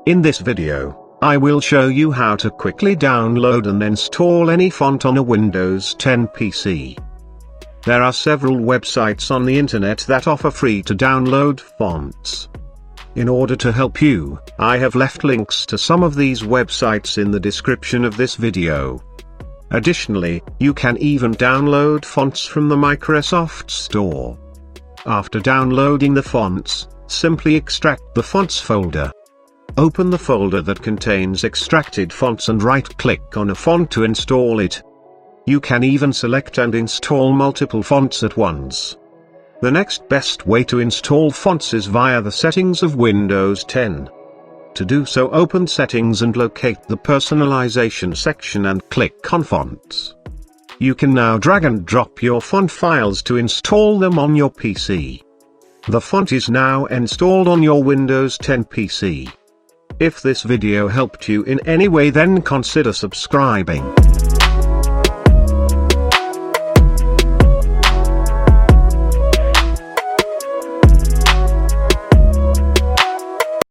In this video, I will show you how to quickly download and install any font on a Windows 10 PC. There are several websites on the internet that offer free to download fonts. In order to help you, I have left links to some of these websites in the description of this video. Additionally, you can even download fonts from the Microsoft Store. After downloading the fonts, simply extract the fonts folder. Open the folder that contains extracted fonts and right-click on a font to install it. You can even select and install multiple fonts at once. The next best way to install fonts is via the settings of Windows 10. To do so, open Settings and locate the Personalization section and click on Fonts. You can now drag and drop your font files to install them on your PC. The font is now installed on your Windows 10 PC. If this video helped you in any way, then consider subscribing.